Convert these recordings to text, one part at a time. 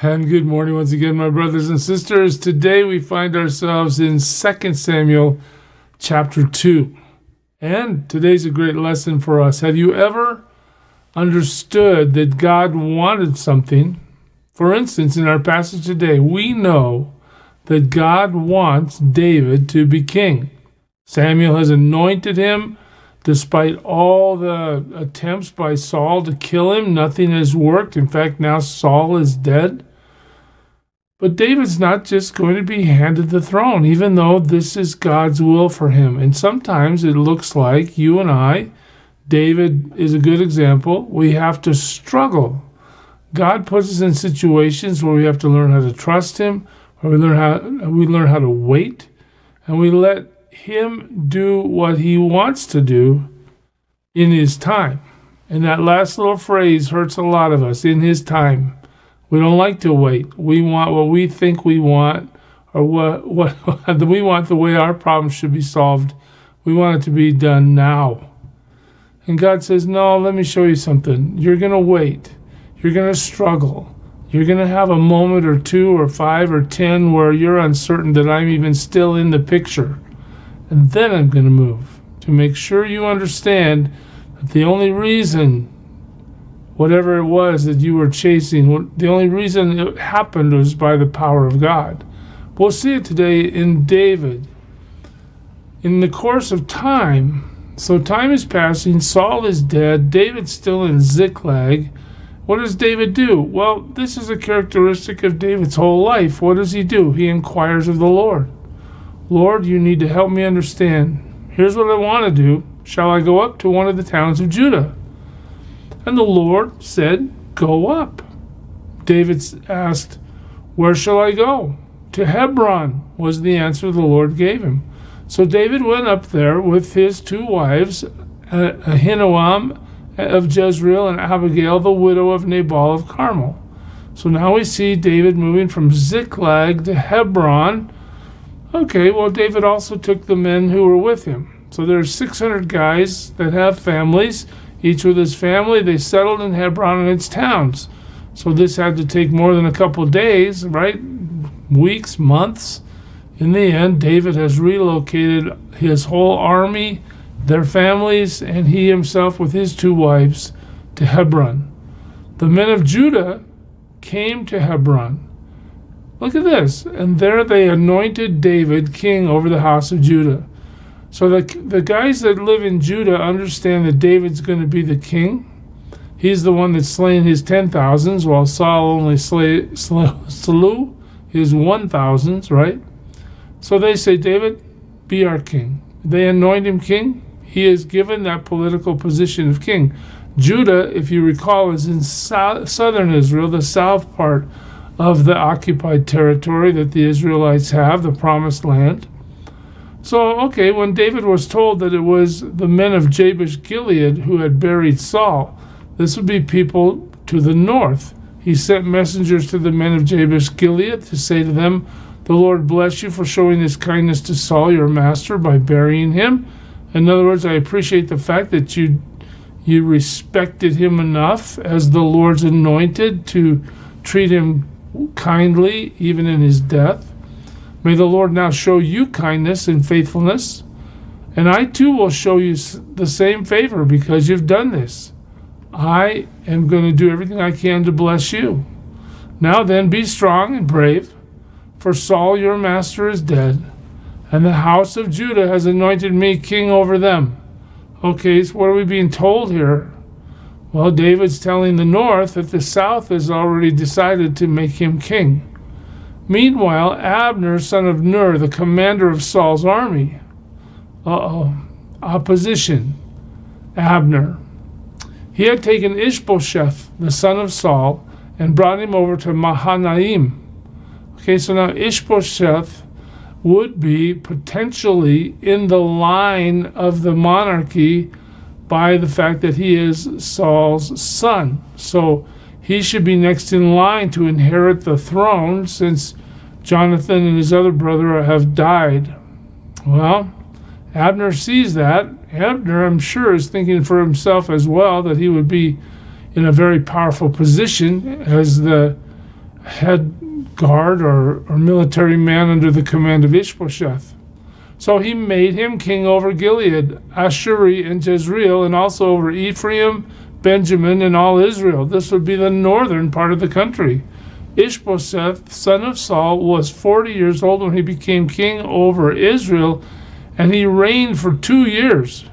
And good morning once again, my brothers and sisters. Today we find ourselves in 2 Samuel chapter 2. And today's a great lesson for us. Have you ever understood that God wanted something? For instance, in our passage today, we know that God wants David to be king. Samuel has anointed him. Despite all the attempts by Saul to kill him, nothing has worked. In fact, now Saul is dead. But David's not just going to be handed the throne, even though this is God's will for him. And sometimes it looks like you and I, David is a good example, we have to struggle. God puts us in situations where we have to learn how to trust him, where we learn how to wait, and we let him do what he wants to do in his time. And that last little phrase hurts a lot of us, in his time. We don't like to wait. We want what we think we want, or what we want the way our problems should be solved. We want it to be done now. And God says, no, let me show you something. You're going to wait. You're going to struggle. You're going to have a moment or 2 or 5 or 10 where you're uncertain that I'm even still in the picture. And then I'm going to move to make sure you understand that the only reason, whatever it was that you were chasing, the only reason it happened was by the power of God. We'll see it today in David. In the course of time, so time is passing, Saul is dead, David's still in Ziklag. What does David do? Well, this is a characteristic of David's whole life. What does he do? He inquires of the Lord. Lord, you need to help me understand. Here's what I want to do. Shall I go up to one of the towns of Judah? And the Lord said, go up. David asked, where shall I go? To Hebron, was the answer the Lord gave him. So David went up there with his 2 wives, Ahinoam of Jezreel and Abigail, the widow of Nabal of Carmel. So now we see David moving from Ziklag to Hebron. Okay, well, David also took the men who were with him. So there's 600 guys that have families. Each with his family, they settled in Hebron and its towns. So this had to take more than a couple of days, right? Weeks, months. In the end, David has relocated his whole army, their families, and he himself with his 2 wives to Hebron. The men of Judah came to Hebron. Look at this. And there they anointed David king over the house of Judah. So the guys that live in Judah understand that David's going to be the king. He's the one that's slain his 10,000s, while Saul only slew his 1,000s, right? So they say, David, be our king. They anoint him king. He is given that political position of king. Judah, if you recall, is in southern Israel, the south part of the occupied territory that the Israelites have, the promised land. So, okay, when David was told that it was the men of Jabesh Gilead who had buried Saul, this would be people to the north. He sent messengers to the men of Jabesh Gilead to say to them, the Lord bless you for showing this kindness to Saul, your master, by burying him. In other words, I appreciate the fact that you respected him enough as the Lord's anointed to treat him kindly, even in his death. May the Lord now show you kindness and faithfulness, and I too will show you the same favor because you've done this. I am going to do everything I can to bless you. Now then, be strong and brave, for Saul your master is dead, and the house of Judah has anointed me king over them. Okay, so what are we being told here? Well, David's telling the north that the south has already decided to make him king. Meanwhile, Abner, son of Ner, the commander of Saul's army. Opposition. Abner. He had taken Ishbosheth, the son of Saul, and brought him over to Mahanaim. Okay, so now Ishbosheth would be potentially in the line of the monarchy by the fact that he is Saul's son. So he should be next in line to inherit the throne since Jonathan and his other brother have died. Well, Abner sees that. Abner, I'm sure, is thinking for himself as well that he would be in a very powerful position as the head guard or military man under the command of Ishbosheth. So he made him king over Gilead, Ashuri, and Jezreel, and also over Ephraim, Benjamin, and all Israel. This would be the northern part of the country. Ishbosheth, son of Saul, was 40 years old when he became king over Israel, and he reigned for 2 years.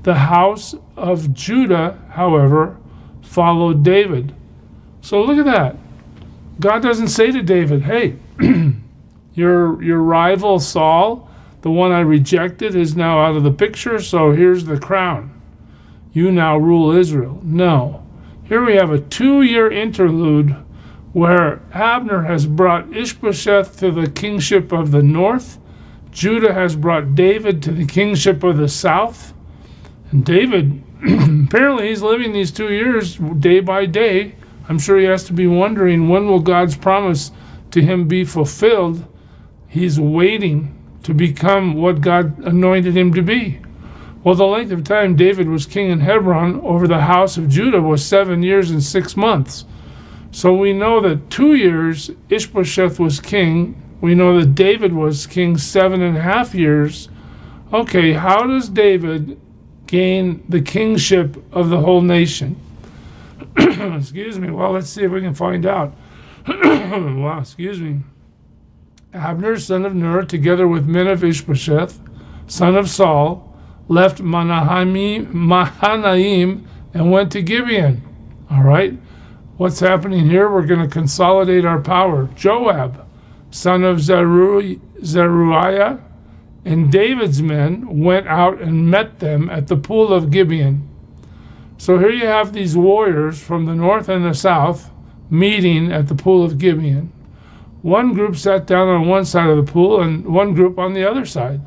The house of Judah, however, followed David. So look at that. God doesn't say to David, hey, your rival Saul, the one I rejected, is now out of the picture, so here's the crown. You now rule Israel. No. Here we have a 2-year interlude where Abner has brought Ishbosheth to the kingship of the north. Judah has brought David to the kingship of the south. And David, apparently he's living these 2 years day by day. I'm sure he has to be wondering, when will God's promise to him be fulfilled? He's waiting to become what God anointed him to be. Well, the length of time David was king in Hebron over the house of Judah was 7 years and 6 months. So we know that 2 years Ishbosheth was king. We know that David was king 7.5 years. Okay, how does David gain the kingship of the whole nation? Excuse me. Well, let's see if we can find out. Wow, excuse me. Abner, son of Ner, together with men of Ishbosheth, son of Saul, left Mahanaim and went to Gibeon. All right. What's happening here? We're going to consolidate our power. Joab, son of Zeruiah, and David's men went out and met them at the pool of Gibeon. So here you have these warriors from the north and the south meeting at the pool of Gibeon. One group sat down on one side of the pool and one group on the other side.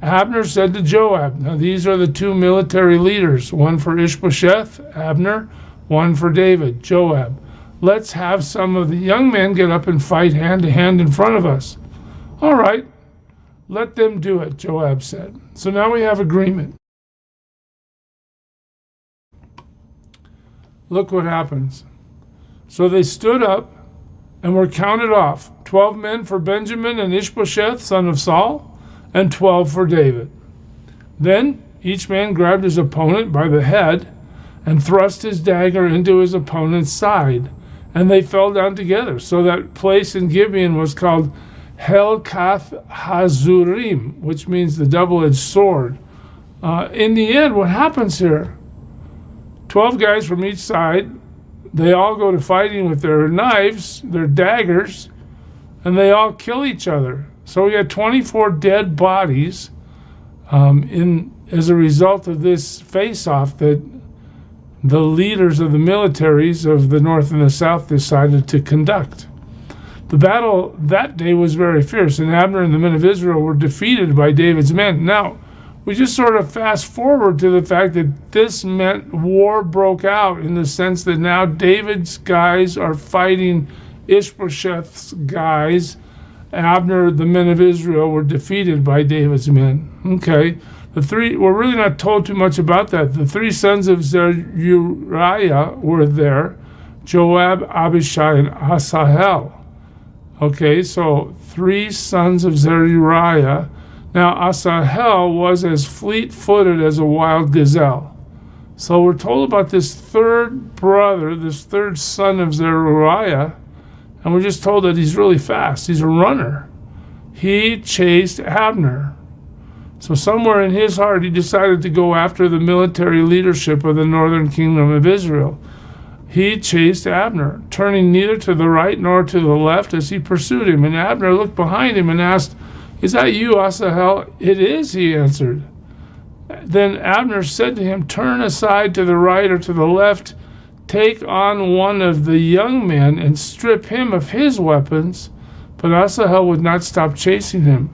Abner said to Joab, now these are the two military leaders, one for Ishbosheth, Abner, one for David, Joab. Let's have some of the young men get up and fight hand to hand in front of us. All right, let them do it, Joab said. So now we have agreement. Look what happens. So they stood up and were counted off, 12 men for Benjamin and Ishbosheth, son of Saul, and 12 for David. Then each man grabbed his opponent by the head and thrust his dagger into his opponent's side, and they fell down together. So that place in Gibeon was called Helkath Hazurim, which means the double-edged sword. In the end, what happens here? 12 guys from each side, they all go to fighting with their knives, their daggers, and they all kill each other. So we had 24 dead bodies as a result of this face-off that the leaders of the militaries of the north and the south decided to conduct. The battle that day was very fierce, and Abner and the men of Israel were defeated by David's men. Now, we just sort of fast forward to the fact that this meant war broke out in the sense that now David's guys are fighting Ishbosheth's guys. Abner, the men of Israel, were defeated by David's men. Okay. We're really not told too much about that. The 3 sons of Zeruiah were there, Joab, Abishai, and Asahel. Okay, so 3 sons of Zeruiah. Now, Asahel was as fleet-footed as a wild gazelle. So we're told about this third brother, this third son of Zeruiah, and we're just told that he's really fast. He's a runner. He chased Abner. So somewhere in his heart, he decided to go after the military leadership of the northern kingdom of Israel. He chased Abner, turning neither to the right nor to the left as he pursued him. And Abner looked behind him and asked, "Is that you, Asahel?" "It is," he answered. Then Abner said to him, "Turn aside to the right or to the left, take on one of the young men and strip him of his weapons." But Asahel would not stop chasing him.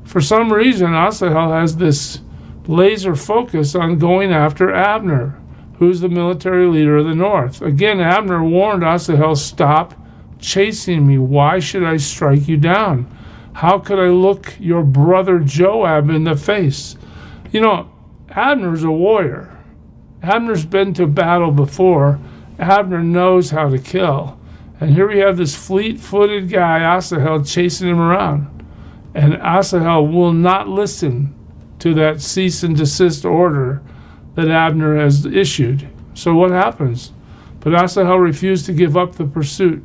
For some reason, Asahel has this laser focus on going after Abner, who's the military leader of the north. Again, Abner warned Asahel, "Stop chasing me. Why should I strike you down? How could I look your brother Joab in the face?" You know, Abner's a warrior. Abner's been to battle before. Abner knows how to kill. And here we have this fleet-footed guy, Asahel, chasing him around. And Asahel will not listen to that cease and desist order that Abner has issued. So what happens? But Asahel refused to give up the pursuit.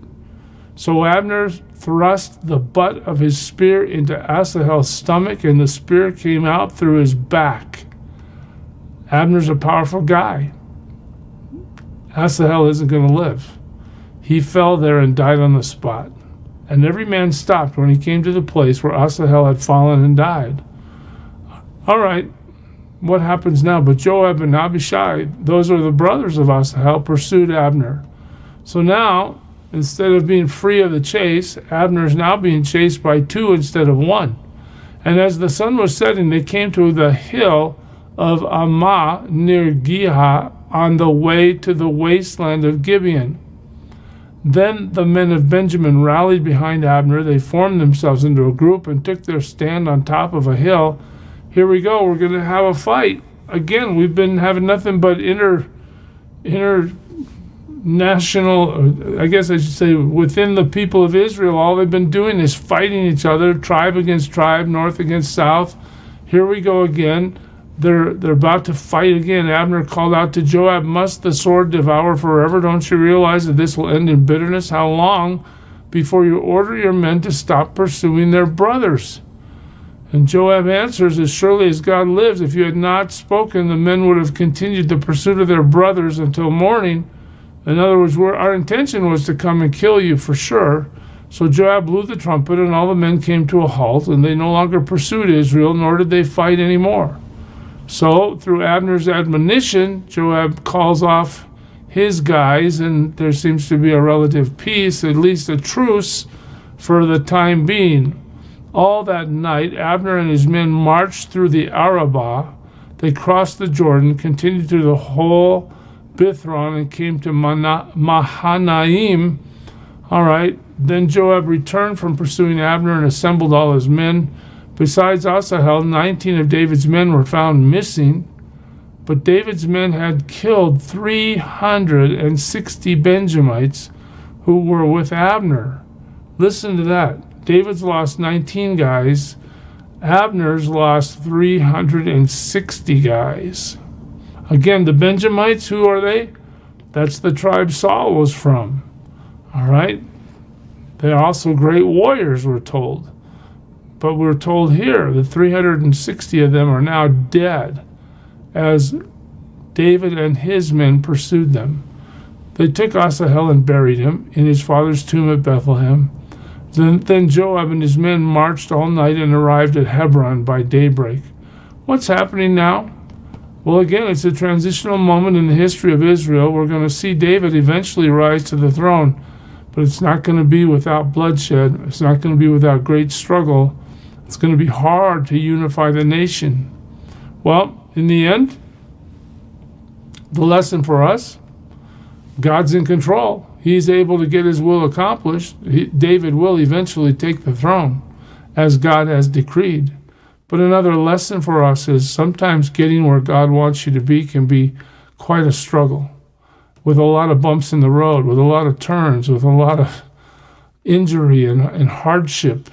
So Abner thrust the butt of his spear into Asahel's stomach, and the spear came out through his back. Abner's a powerful guy. Asahel isn't going to live. He fell there and died on the spot. And every man stopped when he came to the place where Asahel had fallen and died. All right, what happens now? But Joab and Abishai, those are the brothers of Asahel, pursued Abner. So now, instead of being free of the chase, Abner is now being chased by two instead of one. And as the sun was setting, they came to the hill of Ammah near Gihah on the way to the wasteland of Gibeon. Then the men of Benjamin rallied behind Abner. They formed themselves into a group and took their stand on top of a hill. Here we go. We're going to have a fight. Again, we've been having nothing but international, I guess I should say, within the people of Israel, all they've been doing is fighting each other, tribe against tribe, north against south. Here we go again. They're about to fight again. Abner called out to Joab, "Must the sword devour forever? Don't you realize that this will end in bitterness? How long before you order your men to stop pursuing their brothers?" And Joab answers, "As surely as God lives, if you had not spoken, the men would have continued the pursuit of their brothers until morning." In other words, our intention was to come and kill you for sure. So Joab blew the trumpet, and all the men came to a halt, and they no longer pursued Israel, nor did they fight anymore. So through Abner's admonition, Joab calls off his guys, and there seems to be a relative peace, at least a truce for the time being. All that night, Abner and his men marched through the Arabah. They crossed the Jordan, continued through the whole Bithron, and came to Mahanaim. All right. Then Joab returned from pursuing Abner and assembled all his men. Besides Asahel, 19 of David's men were found missing. But David's men had killed 360 Benjamites who were with Abner. Listen to that. David's lost 19 guys. Abner's lost 360 guys. Again, the Benjamites, who are they? That's the tribe Saul was from. All right? They're also great warriors, we're told. But we're told here that 360 of them are now dead as David and his men pursued them. They took Asahel and buried him in his father's tomb at Bethlehem. Then Joab and his men marched all night and arrived at Hebron by daybreak. What's happening now? Well, again, it's a transitional moment in the history of Israel. We're going to see David eventually rise to the throne, but it's not going to be without bloodshed. It's not going to be without great struggle. It's going to be hard to unify the nation. Well, in the end, the lesson for us, God's in control. He's able to get his will accomplished. David will eventually take the throne, as God has decreed. But another lesson for us is sometimes getting where God wants you to be can be quite a struggle, with a lot of bumps in the road, with a lot of turns, with a lot of injury and hardship.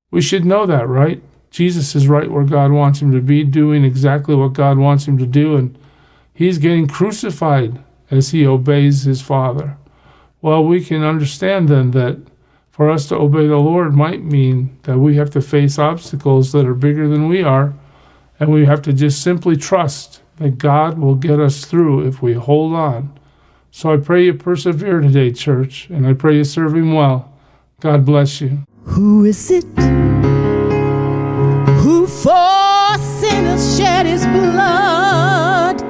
We should know that, right? Jesus is right where God wants him to be, doing exactly what God wants him to do, and he's getting crucified as he obeys his Father. Well, we can understand then that for us to obey the Lord might mean that we have to face obstacles that are bigger than we are, and we have to just simply trust that God will get us through if we hold on. So I pray you persevere today, church, and I pray you serve him well. God bless you. Who is it who for sinners shed his blood,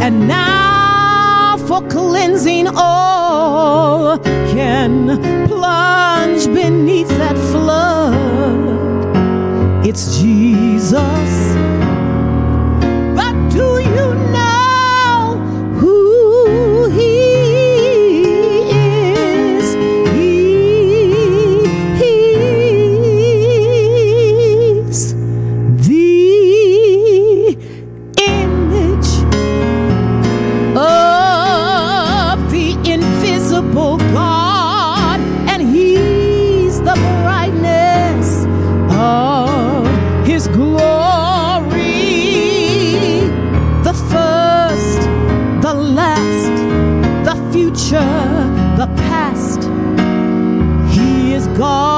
and now for cleansing all can plunge beneath that flood? It's Jesus. But do you know who he is? He's the image of the invisible God, God.